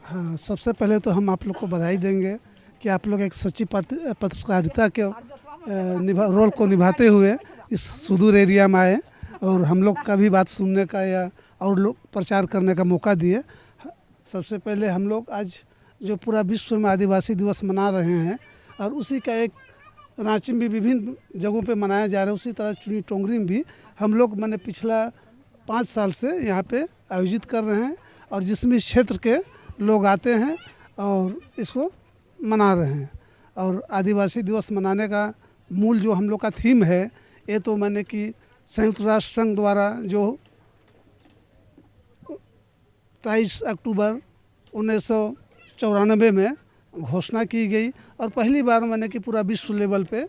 हाँ, सबसे पहले तो हम आप लोग को बधाई देंगे कि आप लोग एक सच्ची पत्रकारिता के रोल को निभाते हुए इस सुदूर एरिया में आए और हम लोग का भी बात सुनने का या और लोग प्रचार करने का मौका दिए। सबसे पहले हम लोग आज जो पूरा विश्व में आदिवासी दिवस मना रहे हैं और उसी का एक रांची में विभिन्न जगहों पे मनाया जा रहा है, उसी तरह चुनी टोंगरी में भी हम लोग मैंने पिछला 5 साल से यहाँ पे आयोजित कर रहे हैं और जिसमें इस क्षेत्र के लोग आते हैं और इसको मना रहे हैं। और आदिवासी दिवस मनाने का मूल जो हम लोग का थीम है, ये तो मैंने कि संयुक्त राष्ट्र संघ द्वारा जो 23 अक्टूबर 1994 में घोषणा की गई और पहली बार मैंने कि पूरा विश्व लेवल पे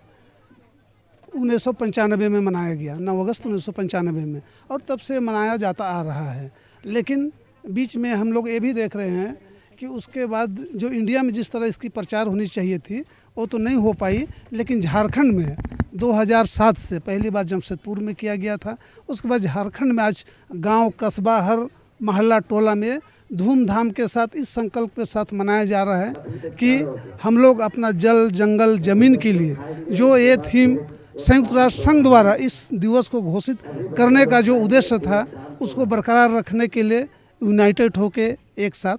1995 में मनाया गया, 9 अगस्त 1995 में, और तब से मनाया जाता आ रहा है। लेकिन बीच में हम लोग ये भी देख रहे हैं कि उसके बाद जो इंडिया में जिस तरह इसकी प्रचार होनी चाहिए थी वो तो नहीं हो पाई, लेकिन झारखंड में 2007 से पहली बार जमशेदपुर में किया गया था। उसके बाद झारखंड में आज गांव, कस्बा, हर मोहल्ला, टोला में धूमधाम के साथ इस संकल्प के साथ मनाया जा रहा है कि हम लोग अपना जल, जंगल, ज़मीन के लिए जो ये थीम संयुक्त राष्ट्र संघ द्वारा इस दिवस को घोषित करने का जो उद्देश्य था उसको बरकरार रखने के लिए यूनाइटेड होके एक साथ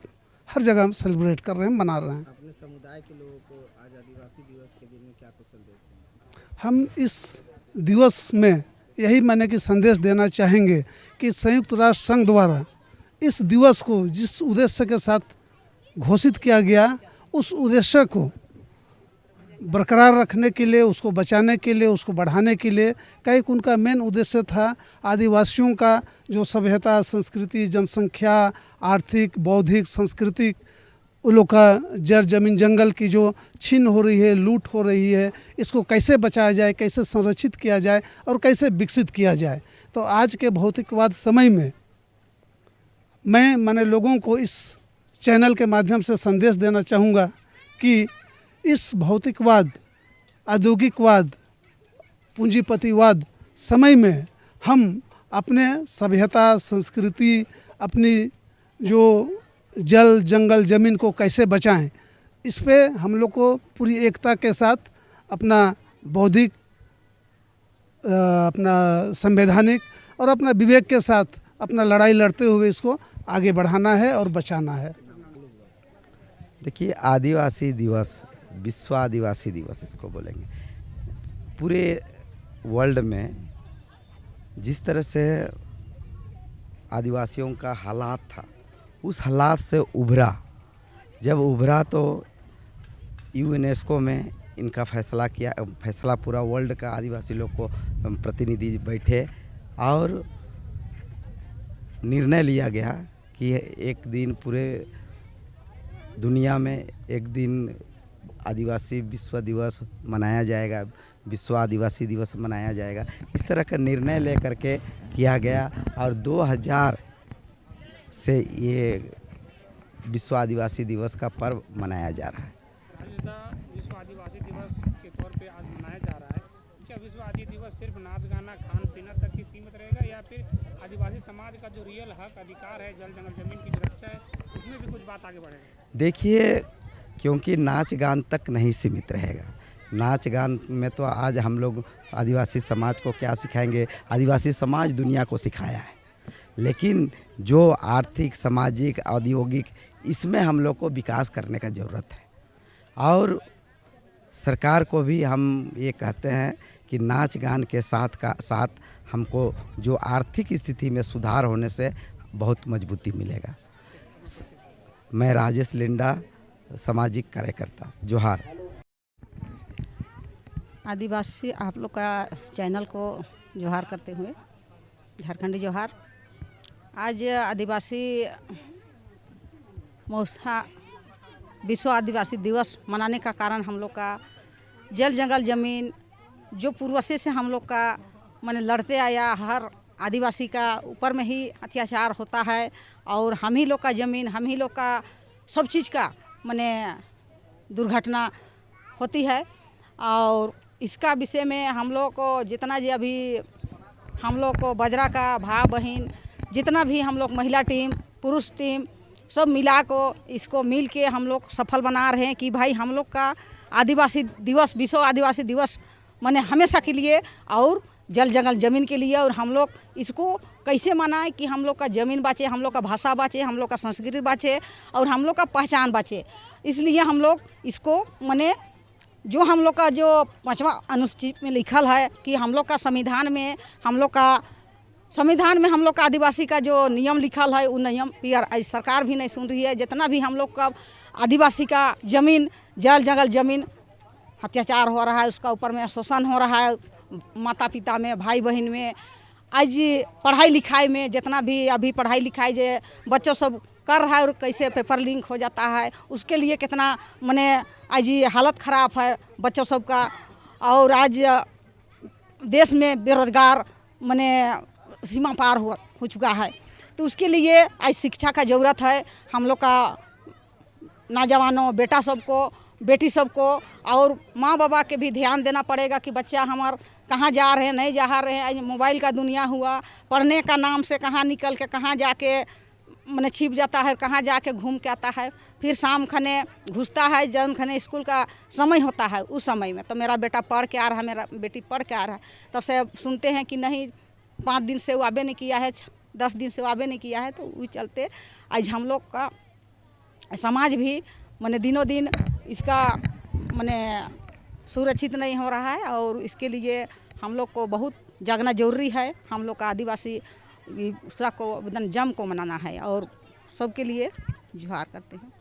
हर जगह हम सेलिब्रेट कर रहे हैं, मना रहे हैं। अपने समुदाय के लोगों को आज आदिवासी दिवस के दिन में क्या कुछ संदेश देंगे? हम इस दिवस में यही मैंने कि संदेश देना चाहेंगे कि संयुक्त राष्ट्र संघ द्वारा इस दिवस को जिस उद्देश्य के साथ घोषित किया गया उस उद्देश्य को बरकरार रखने के लिए, उसको बचाने के लिए, उसको बढ़ाने के लिए कई उनका मेन उद्देश्य था आदिवासियों का जो सभ्यता, संस्कृति, जनसंख्या, आर्थिक, बौद्धिक, सांस्कृतिक, उन लोग का जड़, जमीन, जंगल की जो छीन हो रही है, लूट हो रही है, इसको कैसे बचाया जाए, कैसे संरक्षित किया जाए और कैसे विकसित किया जाए। तो आज के भौतिकवाद समय में मैंने लोगों को इस चैनल के माध्यम से संदेश देना चाहूँगा कि इस भौतिकवाद, औद्योगिकवाद, पूंजीपतिवाद समय में हम अपने सभ्यता, संस्कृति, अपनी जो जल, जंगल, ज़मीन को कैसे बचाएं, इस पे हम लोग को पूरी एकता के साथ अपना बौद्धिक, अपना संवैधानिक और अपना विवेक के साथ अपना लड़ाई लड़ते हुए इसको आगे बढ़ाना है और बचाना है। देखिए, आदिवासी दिवस, विश्व आदिवासी दिवस इसको बोलेंगे, पूरे वर्ल्ड में जिस तरह से आदिवासियों का हालात था उस हालात से उभरा, जब उभरा तो यूनेस्को में इनका फैसला पूरा वर्ल्ड का आदिवासी लोग को प्रतिनिधि बैठे और निर्णय लिया गया कि एक दिन पूरे दुनिया में एक दिन आदिवासी विश्व दिवस मनाया जाएगा, विश्व आदिवासी दिवस मनाया जाएगा। इस तरह का निर्णय लेकर के किया गया और 2000 से ये विश्व आदिवासी दिवस का पर्व मनाया जा रहा है। विश्व आदिवासी दिवस के तौर पे आज मनाया जा रहा है। क्या विश्व आदिवासी दिवस सिर्फ नाच, गाना, खान पीना तक ही सीमित रहेगा या फिर आदिवासी समाज का जो रियल हक, अधिकार है, जल, जंगल, जमीन की जो रक्षा है, उसमें भी कुछ बात आगे बढ़ेगा? देखिए, क्योंकि नाच गान तक नहीं सीमित रहेगा। नाच गान में तो आज हम लोग आदिवासी समाज को क्या सिखाएंगे, आदिवासी समाज दुनिया को सिखाया है, लेकिन जो आर्थिक, सामाजिक, औद्योगिक, इसमें हम लोग को विकास करने का ज़रूरत है। और सरकार को भी हम ये कहते हैं कि नाच गान के साथ हमको जो आर्थिक स्थिति में सुधार होने से बहुत मजबूती मिलेगा। मैं राजेश लिंडा, सामाजिक कार्यकर्ता, जोहार। आदिवासी आप लोग का चैनल को जोहार करते हुए, झारखंडी जोहार। आज आदिवासी विश्व आदिवासी दिवस मनाने का कारण हम लोग का जल, जंगल, ज़मीन जो पूर्वज से हम लोग का माने लड़ते आया, हर आदिवासी का ऊपर में ही अत्याचार होता है और हम ही लोग का ज़मीन, हम ही लोग का सब चीज़ का माने दुर्घटना होती है। और इसका विषय में हम लोग को जितना जी अभी हम लोग को बजरा का भाई बहन जितना भी हम लोग महिला टीम, पुरुष टीम सब मिला को इसको मिल के हम लोग सफल बना रहे हैं कि भाई हम लोग का आदिवासी दिवस, विश्व आदिवासी दिवस माने हमेशा के लिए और जल जंगल ज़मीन के लिए। और हम लोग इसको कैसे मनाएं कि हम लोग का ज़मीन बचे, हम लोग का भाषा बचे, हम लोग का संस्कृति बचे और हम लोग का पहचान बचे। इसलिए हम लोग इसको माने जो हम लोग का जो 5वां अनुच्छेद में लिखल है कि हम लोग का संविधान में हम लोग का आदिवासी का जो नियम लिखल है वो नियम सरकार भी नहीं सुन रही है। जितना भी हम लोग का आदिवासी का ज़मीन, जल जंगल ज़मीन अत्याचार हो रहा है, उसका ऊपर में शोषण हो रहा है, माता पिता में, भाई बहन में, आज पढ़ाई लिखाई में जितना भी अभी पढ़ाई लिखाई जो बच्चों सब कर रहा है और कैसे पेपर लीक हो जाता है, उसके लिए कितना माने आज ये हालत ख़राब है बच्चों सब का। और आज देश में बेरोजगार माने सीमा पार हो चुका है, तो उसके लिए आज शिक्षा का ज़रूरत है। हम लोग का नौजवानों, बेटा सबको, बेटी सबको और माँ बाबा के भी ध्यान देना पड़ेगा कि बच्चा हमार कहाँ जा रहे हैं, नहीं जा रहे हैं। आज मोबाइल का दुनिया हुआ, पढ़ने का नाम से कहाँ निकल के कहाँ जाके मैंने छिप जाता है, कहाँ जाके घूम के आता है, फिर शाम खने घुसता है। जब खने स्कूल का समय होता है उस समय में तो मेरा बेटा पढ़ के आ रहा है, मेरा बेटी पढ़ के आ रहा है, तब से सुनते हैं कि नहीं 5 दिन से वो आबे नहीं किया है, 10 दिन से वो आबे नहीं किया है। तो वही चलते आज हम लोग का समाज भी माने दिनों दिन इसका माने सुरक्षित नहीं हो रहा है और इसके लिए हम लोग को बहुत जागना जरूरी है। हम लोग का आदिवासी उसका को एकदम जम को मनाना है और सबके लिए जुहार करते हैं।